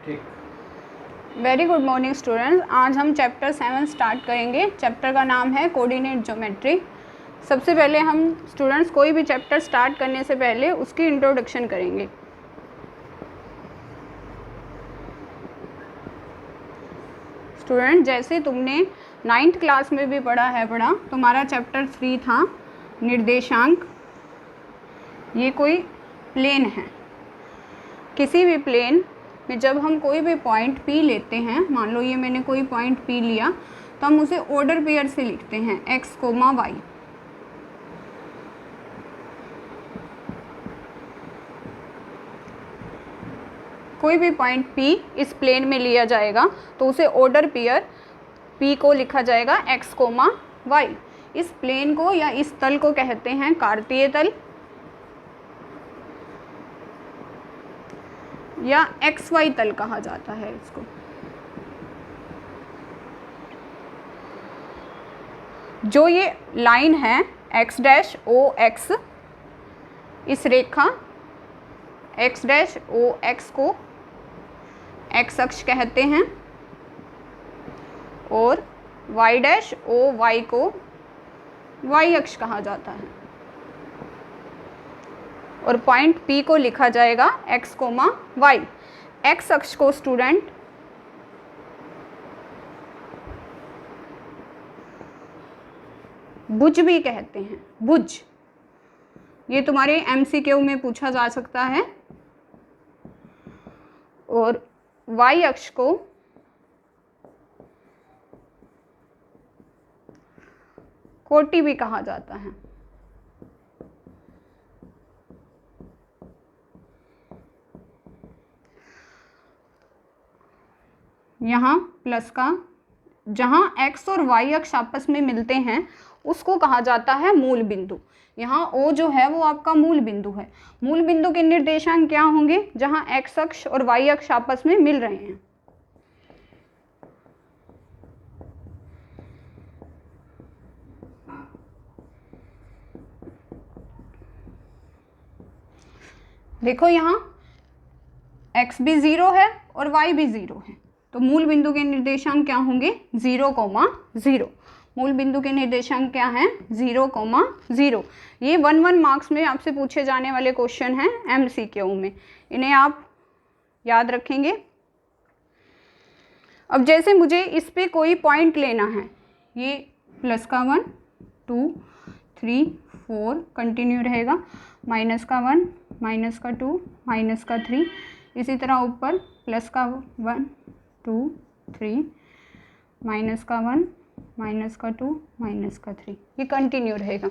Very good morning students. आज हम chapter 7 start करेंगे। चैप्टर का नाम है कोऑर्डिनेट ज्योमेट्री। सबसे पहले हम स्टूडेंट्स कोई भी चैप्टर स्टार्ट करने से पहले उसकी इंट्रोडक्शन करेंगे। स्टूडेंट, जैसे तुमने 9th क्लास में भी पढ़ा, तुम्हारा चैप्टर 3 था निर्देशांक। ये कोई प्लेन है। किसी भी प्लेन में जब हम कोई भी पॉइंट P लेते हैं, मान लो ये मैंने कोई पॉइंट P लिया, तो हम उसे ऑर्डर पेयर से लिखते हैं x, y। कोई भी पॉइंट P इस प्लेन में लिया जाएगा तो उसे ऑर्डर पेयर P को लिखा जाएगा x, y। इस प्लेन को या इस तल को कहते हैं कार्तीय तल या XY तल कहा जाता है इसको। जो ये लाइन है x डैश ओ एक्स, इस रेखा x डैश ओ एक्स को x अक्ष कहते हैं और y डैश ओ वाई को y अक्ष कहा जाता है। और पॉइंट P को लिखा जाएगा x, y। x अक्ष को स्टूडेंट भुज भी कहते हैं, भुज। ये तुम्हारे MCQ में पूछा जा सकता है। और y अक्ष को कोटि भी कहा जाता है। यहाँ प्लस का, जहाँ x और y अक्ष आपस में मिलते हैं उसको कहा जाता है मूल बिंदु। यहाँ O जो है वो आपका मूल बिंदु है। मूल बिंदु के निर्देशांक क्या होंगे? जहाँ x अक्ष और y अक्ष आपस में मिल रहे हैं। देखो यहाँ x भी 0 है और y भी 0 है, तो मूल बिंदु के निर्देशांक क्या होंगे? 0, 0। मूल बिंदु के निर्देशांक क्या हैं? 0, 0। ये 1 मार्क्स में आपसे पूछे जाने वाले क्वेश्चन हैं MCQ में, इन्हें आप याद रखेंगे। अब जैसे मुझे इस पे कोई पॉइंट लेना है, ये प्लस का 1, 2, 3, 4 कंटिन्यू रहेगा, माइनस का 1, माइनस का 2, माइनस का 3, इसी तरह ऊपर प्लस का 1, 2, 3, माइनस का 1, माइनस का 2, माइनस का 3, ये कंटिन्यू रहेगा।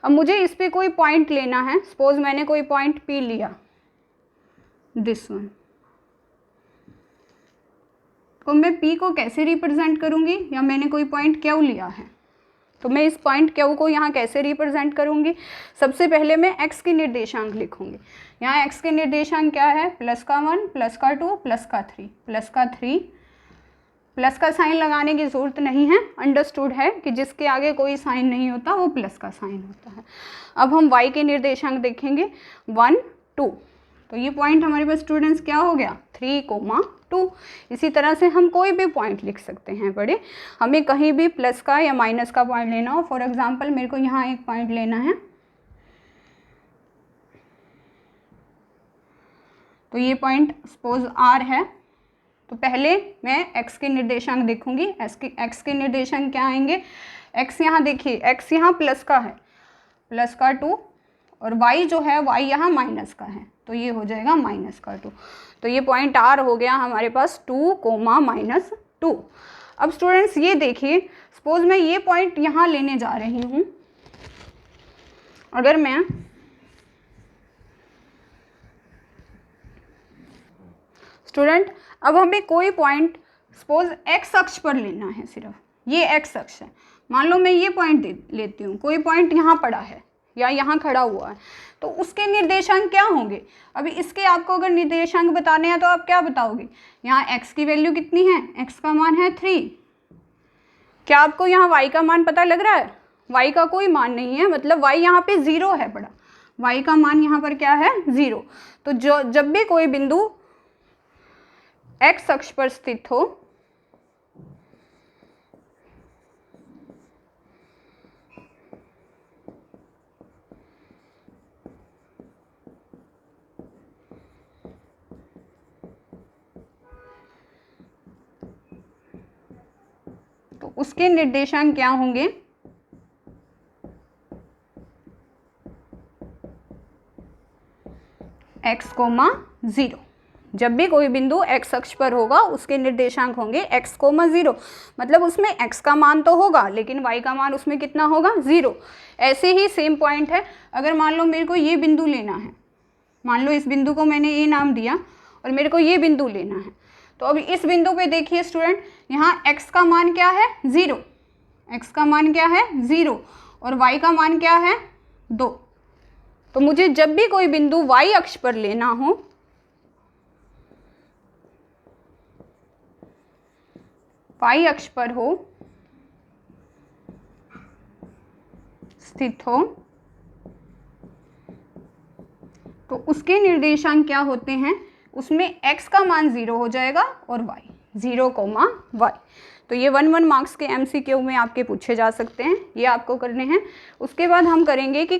अब मुझे इस पे कोई पॉइंट लेना है। सपोज मैंने कोई पॉइंट P लिया, दिस वन, तो मैं P को कैसे रिप्रेजेंट करूँगी? या मैंने कोई पॉइंट Q लिया है तो मैं इस पॉइंट Q को यहाँ कैसे रिप्रेजेंट करूँगी? सबसे पहले मैं x की निर्देशांक लिखूँगी। यहाँ x के निर्देशांक क्या है? प्लस का 1, प्लस का 2, प्लस का 3, प्लस का 3। प्लस का साइन लगाने की ज़रूरत नहीं है, अंडरस्टूड है कि जिसके आगे कोई साइन नहीं होता वो प्लस का साइन होता है। अब हम y के निर्देशांक देखेंगे, 1, 2। तो ये पॉइंट हमारे पास स्टूडेंट्स क्या हो गया? 3, 2। इसी तरह से हम कोई भी पॉइंट लिख सकते हैं बड़े। हमें कहीं भी प्लस का या माइनस का पॉइंट लेना हो, फॉर एग्जांपल मेरे को यहाँ एक पॉइंट लेना है, तो ये पॉइंट सपोज R है, तो पहले मैं x के निर्देशांक देखूंगी। x के निर्देशांक क्या आएंगे? x यहाँ देखिए, x यहाँ प्लस का है, प्लस का 2, और y जो है y यहाँ माइनस का है, तो ये हो जाएगा माइनस का 2। तो ये पॉइंट R हो गया हमारे पास 2, -2। अब स्टूडेंट्स ये देखिए, सपोज मैं ये पॉइंट यहाँ लेने जा रही हूँ। अगर मैं स्टूडेंट, अब हमें कोई पॉइंट सपोज x अक्ष पर लेना है, सिर्फ ये x अक्ष है। मान लो मैं ये पॉइंट लेती हूँ, कोई पॉइंट यहाँ पड़ा है या यहाँ खड़ा हुआ है, तो उसके निर्देशांक क्या होंगे? अभी इसके आपको अगर निर्देशांक बताने हैं तो आप क्या बताओगे? यहाँ x की वैल्यू कितनी है? x का मान है 3। क्या आपको यहाँ y का मान पता लग रहा है? y का कोई मान नहीं है, मतलब y यहाँ पे 0 है बड़ा, y का मान यहाँ पर क्या है? 0। तो जब भी कोई बिंदु एक्स अक्ष पर स्थित हो तो उसके निर्देशांक क्या होंगे? x, 0। जब भी कोई बिंदु x अक्ष पर होगा उसके निर्देशांक होंगे x, 0। मतलब उसमें x का मान तो होगा लेकिन y का मान उसमें कितना होगा? 0। ऐसे ही सेम पॉइंट है, अगर मान लो मेरे को ये बिंदु लेना है, मान लो इस बिंदु को मैंने ये नाम दिया और मेरे को ये बिंदु लेना है, तो अब इस बिंदु पे देखिए स्टूडेंट, यहाँ x का मान क्या है? 0। x का मान क्या है? 0। और y का मान क्या है? 2। तो मुझे जब भी कोई बिंदु y अक्ष पर लेना हो, y अक्ष पर हो, स्थित हो, तो उसके निर्देशांक क्या होते हैं? उसमें x का मान 0 हो जाएगा और y, 0, y। तो ये 1 मार्क्स के MCQ में आपके पूछे जा सकते हैं, ये आपको करने हैं। उसके बाद हम करेंगे कि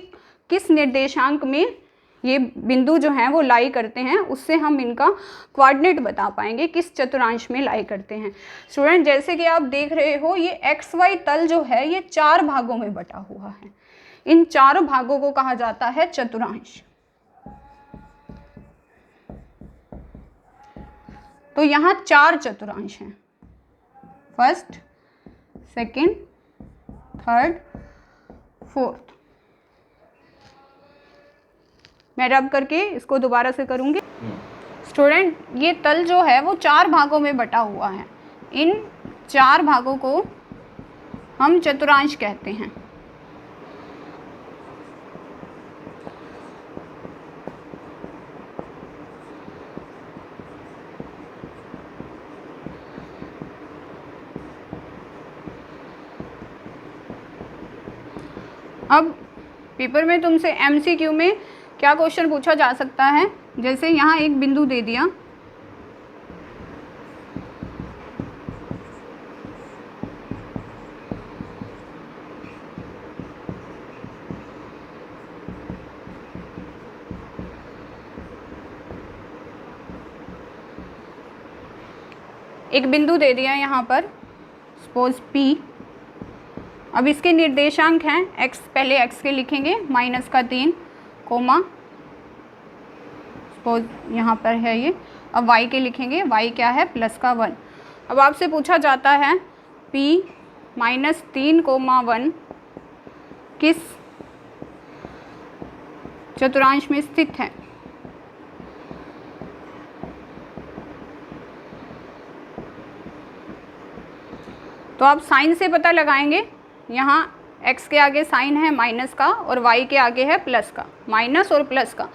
किस निर्देशांक में ये बिंदु जो हैं वो लाई करते हैं, उससे हम इनका कोऑर्डिनेट बता पाएंगे, किस चतुर्थांश में लाई करते हैं। स्टूडेंट जैसे कि आप देख रहे हो, ये XY तल जो है ये 4 भागों में बटा हुआ है। इन 4 भागों को कहा जाता है चतुर्थांश। तो यहाँ 4 चतुर्थांश हैं, फर्स्ट, सेकंड, थर्ड, फोर्थ। मैं रब करके इसको दोबारा से करूँगी। स्टूडेंट ये तल जो है वो 4 भागों में बटा हुआ है। इन 4 भागों को हम चतुर्थांश कहते हैं। अब पेपर में तुमसे MCQ में क्या क्वेश्चन पूछा जा सकता है? जैसे यहाँ एक बिंदु दे दिया, एक बिंदु दे दिया यहाँ पर, सपोज P। अब इसके निर्देशांक हैं x, पहले x के लिखेंगे -3, कोमा, सपोज यहाँ पर है ये। अब y के लिखेंगे, y क्या है? +1। अब आपसे पूछा जाता है p -3, 1 किस चतुर्थांश में स्थित है? तो आप साइन से पता लगाएंगे। यहाँ x के आगे साइन है माइनस का और y के आगे है प्लस का, माइनस और प्लस का,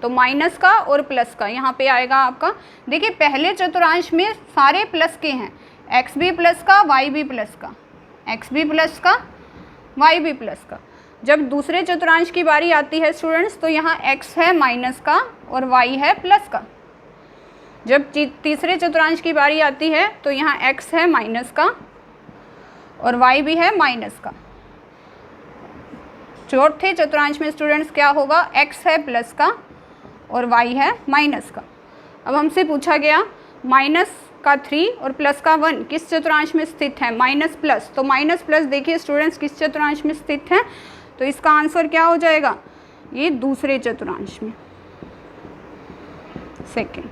तो माइनस का और प्लस का यहाँ पे आएगा आपका। देखिए पहले चतुर्थांश में सारे प्लस के हैं, x भी प्लस का, y भी प्लस का, x भी प्लस का, y भी प्लस का। जब दूसरे चतुर्थांश की बारी आती है स्टूडेंट्स, तो यहाँ x है माइनस का और y है प्लस का। जब तीसरे चतुर्थांश की बारी आती है तो यहाँ x है माइनस का और y भी है माइनस का। चौथे चतुर्थांश में स्टूडेंट्स क्या होगा? x है प्लस का और y है माइनस का। अब हमसे पूछा गया -3 और +1 किस चतुर्थांश में स्थित है? माइनस प्लस, तो माइनस प्लस देखिए स्टूडेंट्स किस चतुर्थांश में स्थित है? तो इसका आंसर क्या हो जाएगा? ये दूसरे चतुर्थांश में, सेकंड।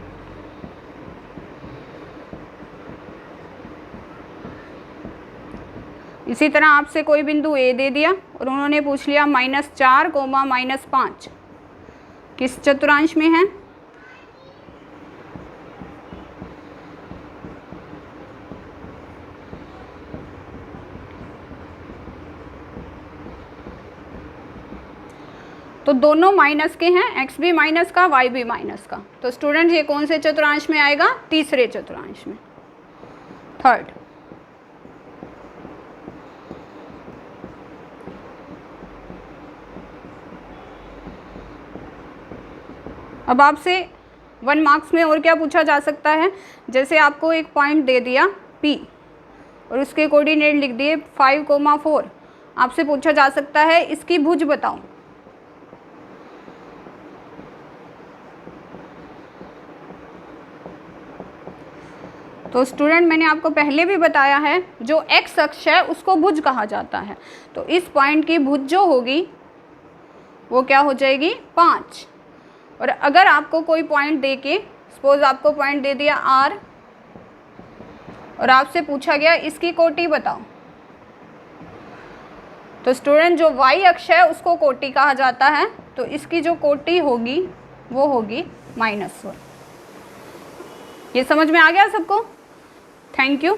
इसी तरह आपसे कोई बिंदु A दे दिया और उन्होंने पूछ लिया -4, -5 किस चतुर्थांश में है? तो दोनों माइनस के हैं, x भी माइनस का, y भी माइनस का। तो स्टूडेंट ये कौन से चतुर्थांश में आएगा? तीसरे चतुर्थांश में, थर्ड। अब आपसे 1 मार्क्स में और क्या पूछा जा सकता है, जैसे आपको एक पॉइंट दे दिया P और उसके कोऑर्डिनेट लिख दिए 5,4, आपसे पूछा जा सकता है इसकी भुज बताओ। तो स्टूडेंट मैंने आपको पहले भी बताया है जो x अक्ष है उसको भुज कहा जाता है। तो इस पॉइंट की भुज जो होगी वो क्या हो जाएगी 5। और अगर आपको कोई पॉइंट दे के, सपोज आपको पॉइंट दे दिया R और आपसे पूछा गया इसकी कोटि बताओ, तो स्टूडेंट जो y अक्ष है उसको कोटि कहा जाता है, तो इसकी जो कोटि होगी वो होगी -1। ये समझ में आ गया सबको? Thank you.